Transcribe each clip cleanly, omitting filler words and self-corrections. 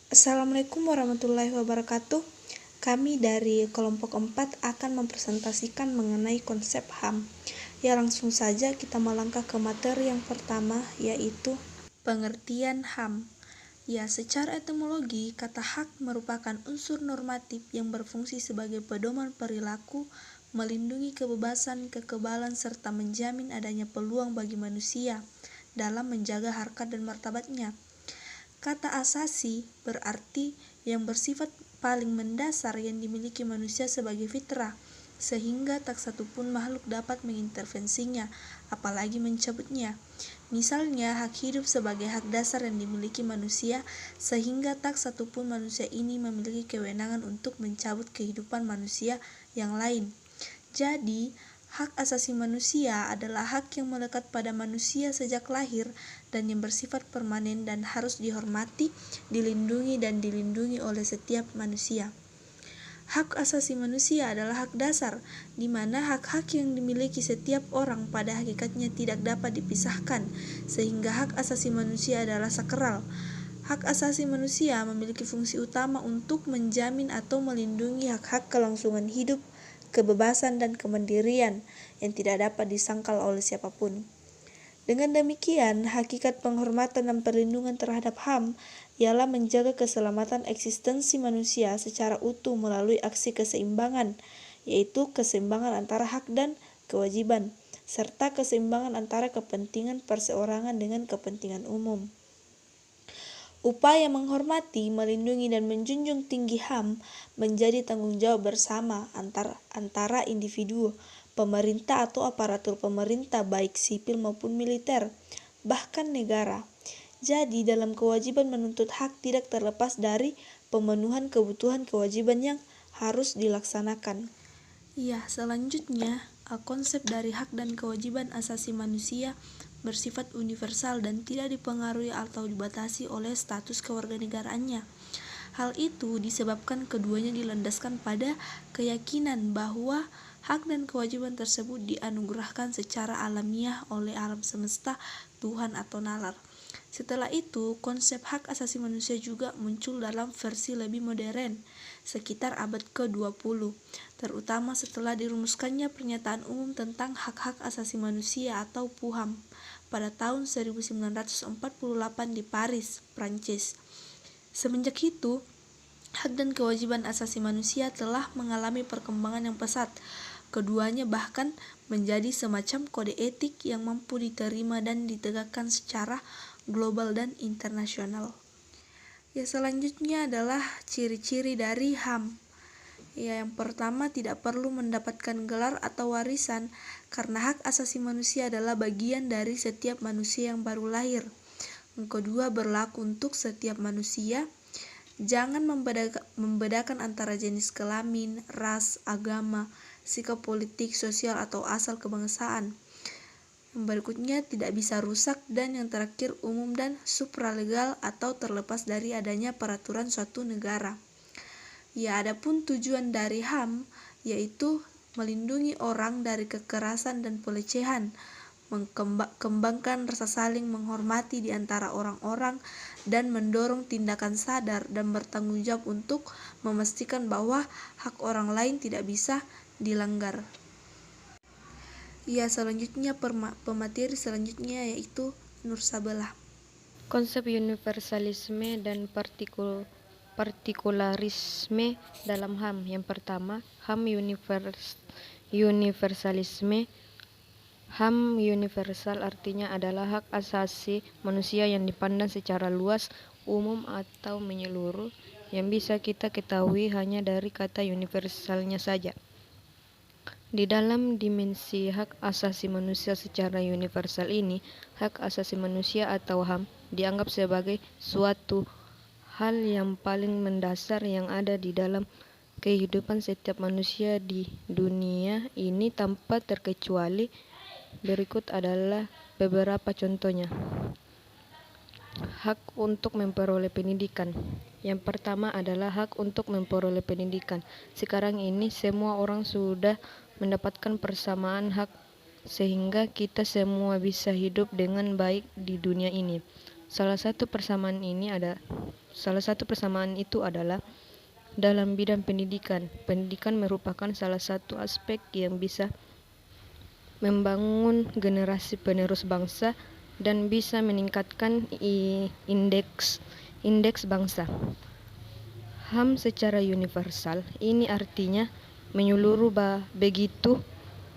Assalamualaikum warahmatullahi wabarakatuh. Kami dari kelompok 4 akan mempresentasikan mengenai konsep HAM. Ya, langsung saja kita melangkah ke materi yang pertama, yaitu pengertian HAM. Ya, secara etimologi, kata hak merupakan unsur normatif yang berfungsi sebagai pedoman perilaku, melindungi kebebasan, kekebalan, serta menjamin adanya peluang bagi manusia dalam menjaga harkat dan martabatnya. Kata asasi berarti yang bersifat paling mendasar yang dimiliki manusia sebagai fitrah, sehingga tak satupun makhluk dapat mengintervensinya, apalagi mencabutnya. Misalnya, hak hidup sebagai hak dasar yang dimiliki manusia, sehingga tak satupun manusia ini memiliki kewenangan untuk mencabut kehidupan manusia yang lain. Jadi, hak asasi manusia adalah hak yang melekat pada manusia sejak lahir dan yang bersifat permanen dan harus dihormati, dilindungi oleh setiap manusia. Hak asasi manusia adalah hak dasar, di mana hak-hak yang dimiliki setiap orang pada hakikatnya tidak dapat dipisahkan, sehingga hak asasi manusia adalah sakral. Hak asasi manusia memiliki fungsi utama untuk menjamin atau melindungi hak-hak kelangsungan hidup, kebebasan, dan kemandirian yang tidak dapat disangkal oleh siapapun. Dengan demikian, hakikat penghormatan dan perlindungan terhadap HAM ialah menjaga keselamatan eksistensi manusia secara utuh melalui aksi keseimbangan, yaitu keseimbangan antara hak dan kewajiban, serta keseimbangan antara kepentingan perseorangan dengan kepentingan umum. Upaya menghormati, melindungi, dan menjunjung tinggi HAM menjadi tanggung jawab bersama antara individu, pemerintah atau aparatur pemerintah baik sipil maupun militer, bahkan negara. Jadi dalam kewajiban menuntut hak tidak terlepas dari pemenuhan kebutuhan kewajiban yang harus dilaksanakan. Ya, selanjutnya konsep dari hak dan kewajiban asasi manusia bersifat universal dan tidak dipengaruhi atau dibatasi oleh status kewarganegaraannya. Hal itu disebabkan keduanya dilandaskan pada keyakinan bahwa hak dan kewajiban tersebut dianugerahkan secara alamiah oleh alam semesta, Tuhan atau nalar. Setelah itu, konsep hak asasi manusia juga muncul dalam versi lebih modern, sekitar abad ke-20, terutama setelah dirumuskannya Pernyataan Umum tentang Hak-Hak Asasi Manusia atau PUHAM pada tahun 1948 di Paris, Prancis. Semenjak itu, hak dan kewajiban asasi manusia telah mengalami perkembangan yang pesat. Keduanya bahkan menjadi semacam kode etik yang mampu diterima dan ditegakkan secara global dan internasional. Ya, selanjutnya adalah ciri-ciri dari HAM. Ya, yang pertama, tidak perlu mendapatkan gelar atau warisan karena hak asasi manusia adalah bagian dari setiap manusia yang baru lahir. Yang kedua, berlaku untuk setiap manusia. Jangan membedakan antara jenis kelamin, ras, agama, sikap politik, sosial, atau asal kebangsaan. Yang berikutnya, tidak bisa rusak, dan yang terakhir, umum dan supralegal atau terlepas dari adanya peraturan suatu negara. Ya, adapun tujuan dari HAM yaitu melindungi orang dari kekerasan dan pelecehan, mengembangkan rasa saling menghormati di antara orang-orang, dan mendorong tindakan sadar dan bertanggung jawab untuk memastikan bahwa hak orang lain tidak bisa dilanggar. Ya, selanjutnya pemateri selanjutnya yaitu Nur Sabelah. Konsep universalisme dan partikularisme dalam HAM. Yang pertama, HAM universalisme. HAM universal artinya adalah hak asasi manusia yang dipandang secara luas, umum atau menyeluruh, yang bisa kita ketahui hanya dari kata universalnya saja. Di dalam dimensi hak asasi manusia secara universal ini, hak asasi manusia atau HAM dianggap sebagai suatu hal yang paling mendasar yang ada di dalam kehidupan setiap manusia di dunia ini tanpa terkecuali. Berikut adalah beberapa contohnya. Hak untuk memperoleh pendidikan. Yang pertama adalah hak untuk memperoleh pendidikan. Sekarang ini semua orang sudah mendapatkan persamaan hak sehingga kita semua bisa hidup dengan baik di dunia ini. Salah satu persamaan itu adalah dalam bidang pendidikan. Pendidikan merupakan salah satu aspek yang bisa membangun generasi penerus bangsa dan bisa meningkatkan indeks bangsa. HAM secara universal ini artinya menyeluruh, begitu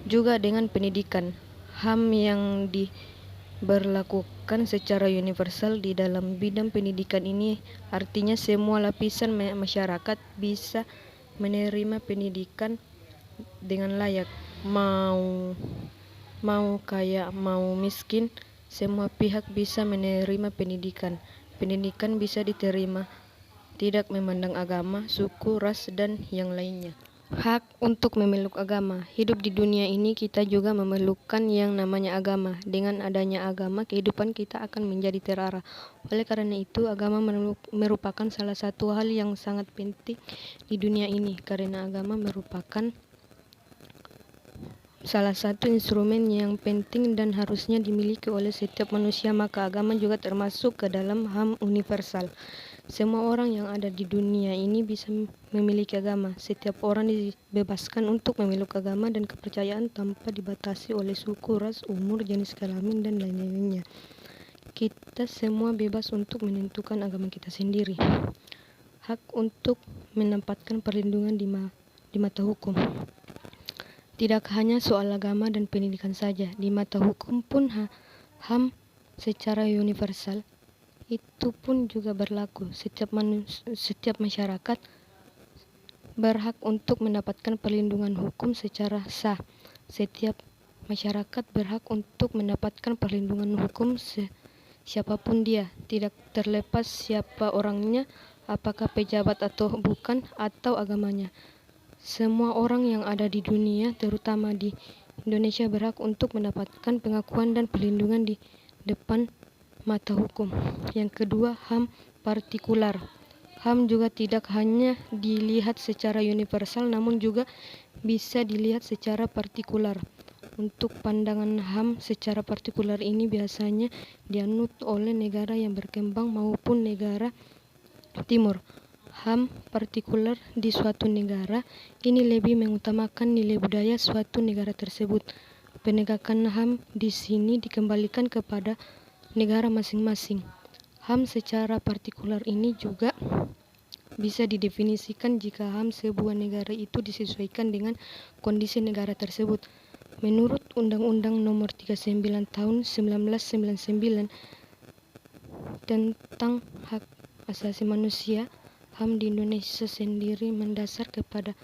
juga dengan pendidikan. HAM yang diberlakukan secara universal di dalam bidang pendidikan ini artinya semua lapisan masyarakat bisa menerima pendidikan dengan layak. Mau kaya, mau miskin, semua pihak bisa menerima pendidikan. Pendidikan bisa diterima tidak memandang agama, suku, ras, dan yang lainnya. Hak untuk memeluk agama. Hidup di dunia ini kita juga memerlukan yang namanya agama. Dengan adanya agama, kehidupan kita akan menjadi terarah. Oleh karena itu, agama merupakan salah satu hal yang sangat penting di dunia ini, karena agama merupakan salah satu instrumen yang penting dan harusnya dimiliki oleh setiap manusia, maka agama juga termasuk ke dalam HAM universal. Semua orang yang ada di dunia ini bisa memiliki agama. Setiap orang dibebaskan untuk memeluk agama dan kepercayaan tanpa dibatasi oleh suku, ras, umur, jenis kelamin, dan lain-lainnya. Kita semua bebas untuk menentukan agama kita sendiri. Hak untuk mendapatkan perlindungan di mata hukum. Tidak hanya soal agama dan pendidikan saja, di mata hukum pun HAM secara universal itu pun juga berlaku. Setiap masyarakat berhak untuk mendapatkan perlindungan hukum secara sah. Setiap masyarakat berhak untuk mendapatkan perlindungan hukum siapapun dia, tidak terlepas siapa orangnya, apakah pejabat atau bukan, atau agamanya. Semua orang yang ada di dunia, terutama di Indonesia, berhak untuk mendapatkan pengakuan dan perlindungan di depan mata hukum. Yang kedua, HAM partikular. HAM juga tidak hanya dilihat secara universal, namun juga bisa dilihat secara partikular. Untuk pandangan HAM secara partikular ini biasanya dianut oleh negara yang berkembang maupun negara timur. HAM partikular di suatu negara ini lebih mengutamakan nilai budaya suatu negara tersebut. Penegakan HAM di sini dikembalikan kepada negara masing-masing. HAM secara partikular ini juga bisa didefinisikan jika HAM sebuah negara itu disesuaikan dengan kondisi negara tersebut. Menurut Undang-Undang Nomor 39 Tahun 1999 tentang Hak Asasi Manusia, HAM di Indonesia sendiri mendasar kepada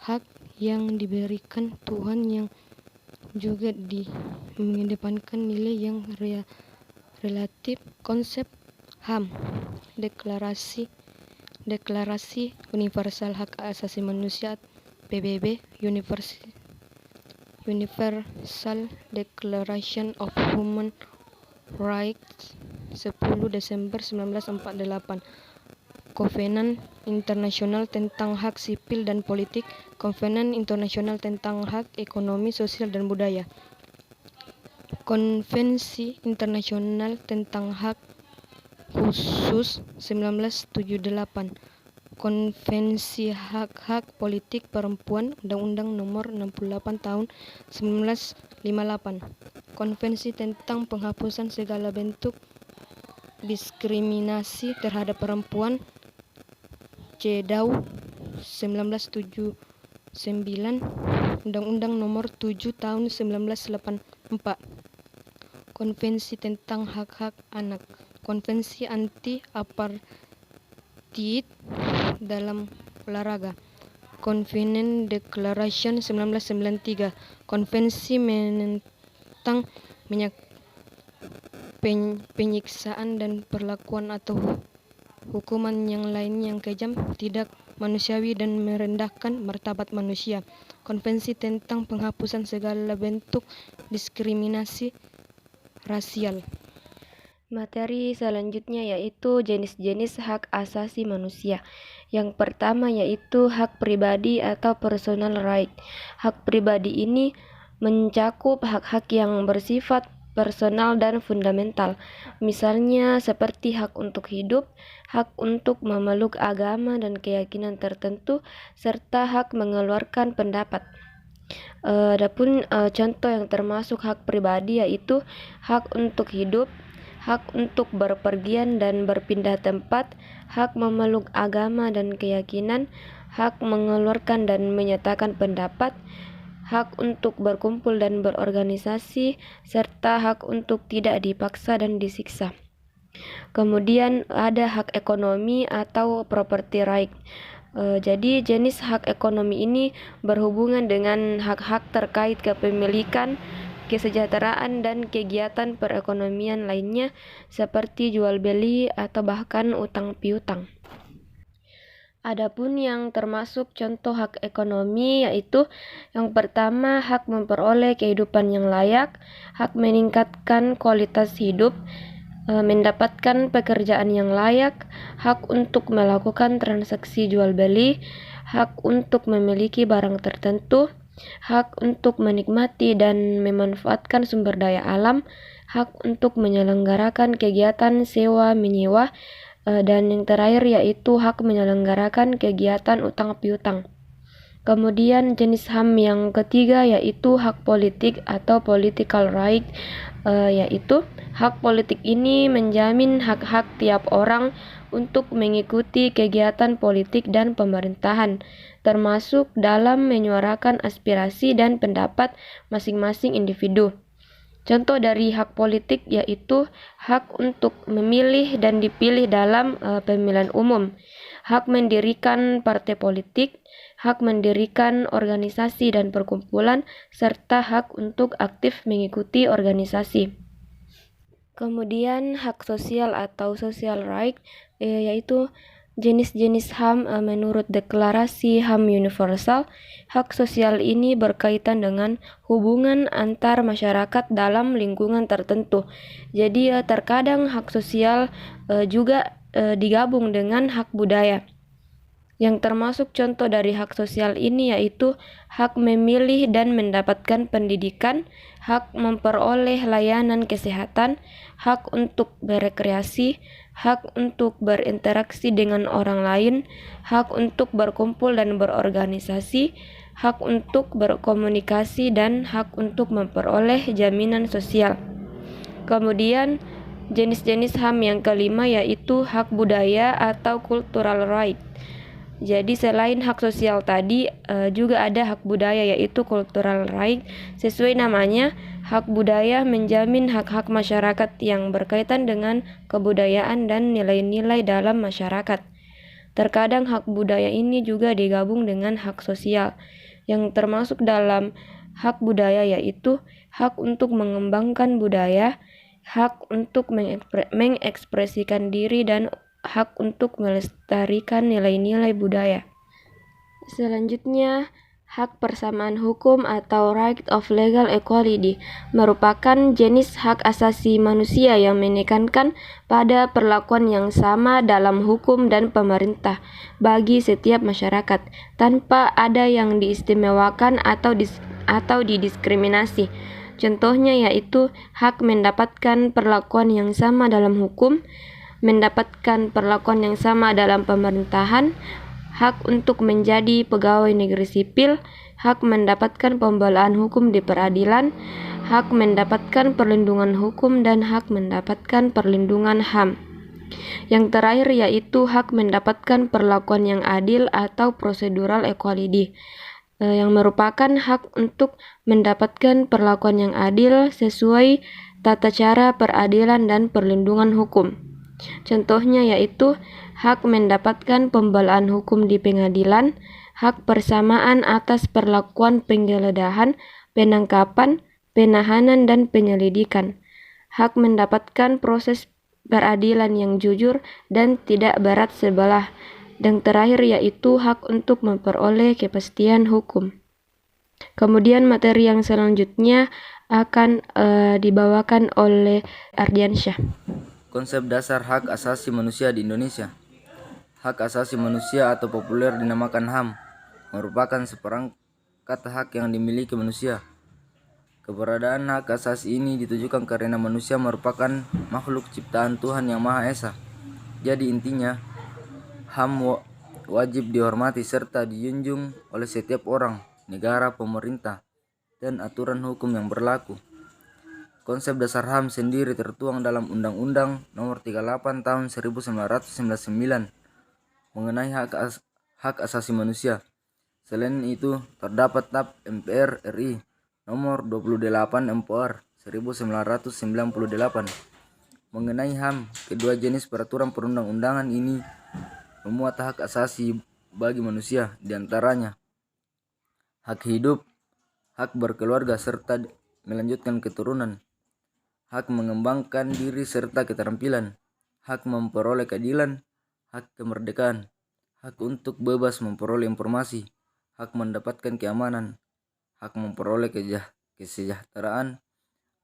hak yang diberikan Tuhan yang juga mengedepankan nilai yang relatif. Konsep HAM, Deklarasi Universal Hak Asasi Manusia PBB, Universal Declaration of Human Rights 10 Desember 1948. Kovenan Internasional tentang Hak Sipil dan Politik, Kovenan Internasional tentang Hak Ekonomi, Sosial, dan Budaya, Konvensi Internasional tentang Hak Khusus 1978, Konvensi Hak-Hak Politik Perempuan, Undang-Undang Nomor 68 Tahun 1958, Konvensi tentang Penghapusan Segala Bentuk Diskriminasi Terhadap Perempuan, CEDAW 1979, Undang-Undang Nomor 7 Tahun 1984, Konvensi tentang Hak-Hak Anak, Konvensi Anti-Apartheid dalam Olahraga, Covenant Declaration 1993, Konvensi menentang penyiksaan dan perlakuan atau hukuman yang lain yang kejam, tidak manusiawi, dan merendahkan martabat manusia, Konvensi tentang Penghapusan Segala Bentuk Diskriminasi Rasial. Materi selanjutnya yaitu jenis-jenis hak asasi manusia. Yang pertama yaitu hak pribadi atau personal right. Hak pribadi ini mencakup hak-hak yang bersifat personal dan fundamental, misalnya seperti hak untuk hidup, hak untuk memeluk agama dan keyakinan tertentu, serta hak mengeluarkan pendapat. Adapun contoh yang termasuk hak pribadi yaitu hak untuk hidup, hak untuk berpergian dan berpindah tempat, hak memeluk agama dan keyakinan, hak mengeluarkan dan menyatakan pendapat, hak untuk berkumpul dan berorganisasi, serta hak untuk tidak dipaksa dan disiksa. Kemudian ada hak ekonomi atau property right. Jadi jenis hak ekonomi ini berhubungan dengan hak-hak terkait kepemilikan, kesejahteraan, dan kegiatan perekonomian lainnya seperti jual beli atau bahkan utang piutang. Adapun yang termasuk contoh hak ekonomi yaitu yang pertama hak memperoleh kehidupan yang layak, hak meningkatkan kualitas hidup, mendapatkan pekerjaan yang layak, hak untuk melakukan transaksi jual beli, hak untuk memiliki barang tertentu, hak untuk menikmati dan memanfaatkan sumber daya alam, hak untuk menyelenggarakan kegiatan sewa menyewa, dan yang terakhir yaitu hak menyelenggarakan kegiatan utang piutang. Kemudian jenis HAM yang ketiga yaitu hak politik atau political right, yaitu hak politik ini menjamin hak-hak tiap orang untuk mengikuti kegiatan politik dan pemerintahan, termasuk dalam menyuarakan aspirasi dan pendapat masing-masing individu. Contoh dari hak politik yaitu hak untuk memilih dan dipilih dalam pemilihan umum, hak mendirikan partai politik, hak mendirikan organisasi dan perkumpulan, serta hak untuk aktif mengikuti organisasi. Kemudian hak sosial atau social right yaitu jenis-jenis HAM menurut Deklarasi HAM Universal. Hak sosial ini berkaitan dengan hubungan antar masyarakat dalam lingkungan tertentu. Jadi terkadang hak sosial juga digabung dengan hak budaya. Yang termasuk contoh dari hak sosial ini yaitu hak memilih dan mendapatkan pendidikan, hak memperoleh layanan kesehatan, hak untuk berekreasi, hak untuk berinteraksi dengan orang lain, hak untuk berkumpul dan berorganisasi, hak untuk berkomunikasi, dan hak untuk memperoleh jaminan sosial. Kemudian jenis-jenis HAM yang kelima yaitu hak budaya atau cultural right. Jadi selain hak sosial tadi juga ada hak budaya yaitu cultural right. Sesuai namanya, hak budaya menjamin hak-hak masyarakat yang berkaitan dengan kebudayaan dan nilai-nilai dalam masyarakat. Terkadang hak budaya ini juga digabung dengan hak sosial. Yang termasuk dalam hak budaya yaitu hak untuk mengembangkan budaya, hak untuk mengekspresikan diri, dan hak untuk melestarikan nilai-nilai budaya. Selanjutnya, hak persamaan hukum atau right of legal equality merupakan jenis hak asasi manusia yang menekankan pada perlakuan yang sama dalam hukum dan pemerintah bagi setiap masyarakat tanpa ada yang diistimewakan atau didiskriminasi. Contohnya yaitu hak mendapatkan perlakuan yang sama dalam hukum, mendapatkan perlakuan yang sama dalam pemerintahan, hak untuk menjadi pegawai negeri sipil, hak mendapatkan pembelaan hukum di peradilan, hak mendapatkan perlindungan hukum, dan hak mendapatkan perlindungan HAM. Yang terakhir yaitu hak mendapatkan perlakuan yang adil atau procedural equality, yang merupakan hak untuk mendapatkan perlakuan yang adil sesuai tata cara peradilan dan perlindungan hukum. Contohnya yaitu hak mendapatkan pembelaan hukum di pengadilan, hak persamaan atas perlakuan penggeledahan, penangkapan, penahanan, dan penyelidikan, hak mendapatkan proses peradilan yang jujur dan tidak berat sebelah, dan terakhir yaitu hak untuk memperoleh kepastian hukum. Kemudian materi yang selanjutnya akan dibawakan oleh Ardiansyah. Konsep dasar hak asasi manusia di Indonesia. Hak asasi manusia atau populer dinamakan HAM merupakan seperangkat hak yang dimiliki manusia. Keberadaan hak asasi ini ditujukan karena manusia merupakan makhluk ciptaan Tuhan Yang Maha Esa. Jadi intinya, HAM wajib dihormati serta dijunjung oleh setiap orang, negara, pemerintah, dan aturan hukum yang berlaku. Konsep dasar HAM sendiri tertuang dalam Undang-Undang Nomor 38 Tahun 1999 mengenai hak asasi manusia. Selain itu, terdapat TAP MPR RI Nomor 28 MPR 1998 mengenai HAM. Kedua jenis peraturan perundang-undangan ini memuat hak asasi bagi manusia, diantaranya hak hidup, hak berkeluarga serta melanjutkan keturunan, hak mengembangkan diri serta keterampilan, hak memperoleh keadilan, hak kemerdekaan, hak untuk bebas memperoleh informasi, hak mendapatkan keamanan, hak memperoleh kesejahteraan,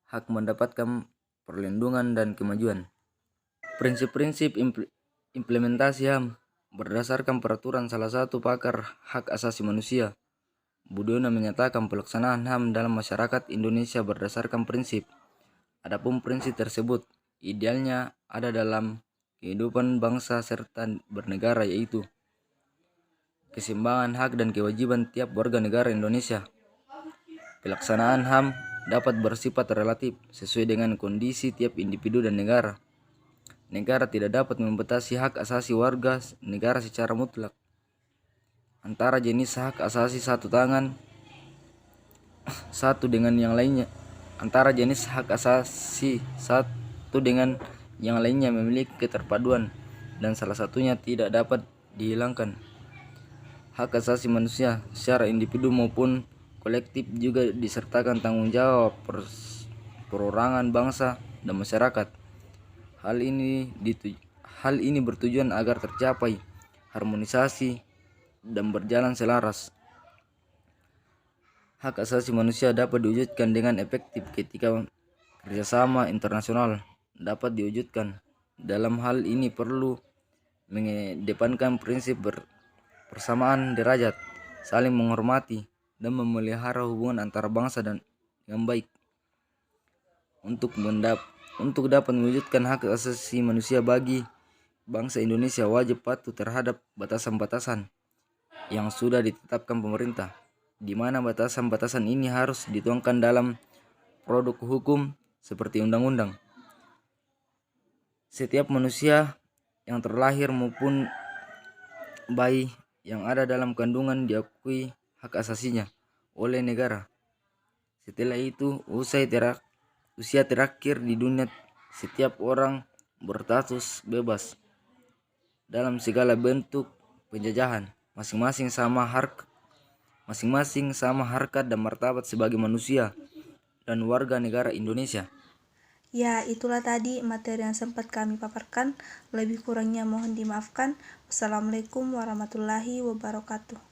hak mendapatkan perlindungan dan kemajuan. Prinsip-prinsip implementasi HAM berdasarkan peraturan salah satu pakar hak asasi manusia, Budiono, menyatakan pelaksanaan HAM dalam masyarakat Indonesia berdasarkan prinsip. Adapun prinsip tersebut idealnya ada dalam kehidupan bangsa serta bernegara, yaitu keseimbangan hak dan kewajiban tiap warga negara Indonesia. Pelaksanaan HAM dapat bersifat relatif sesuai dengan kondisi tiap individu dan negara. Negara tidak dapat membatasi hak asasi warga negara secara mutlak. Antara jenis hak asasi satu dengan yang lainnya memiliki keterpaduan dan salah satunya tidak dapat dihilangkan. Hak asasi manusia secara individu maupun kolektif juga disertakan tanggung jawab perorangan bangsa dan masyarakat. Hal ini bertujuan agar tercapai harmonisasi dan berjalan selaras. Hak asasi manusia dapat diwujudkan dengan efektif ketika kerjasama internasional dapat diwujudkan. Dalam hal ini perlu mengedepankan prinsip persamaan derajat, saling menghormati, dan memelihara hubungan antar bangsa dengan baik. Untuk dapat mewujudkan hak asasi manusia bagi bangsa Indonesia wajib patuh terhadap batasan-batasan yang sudah ditetapkan pemerintah, di mana batasan-batasan ini harus dituangkan dalam produk hukum seperti undang-undang. Setiap manusia yang terlahir maupun bayi yang ada dalam kandungan diakui hak asasinya oleh negara. Setelah itu, usia terakhir di dunia, setiap orang berstatus bebas dalam segala bentuk penjajahan. Masing-masing sama harkat dan martabat sebagai manusia dan warga negara Indonesia. Ya, itulah tadi materi yang sempat kami paparkan. Lebih kurangnya mohon dimaafkan. Wassalamualaikum warahmatullahi wabarakatuh.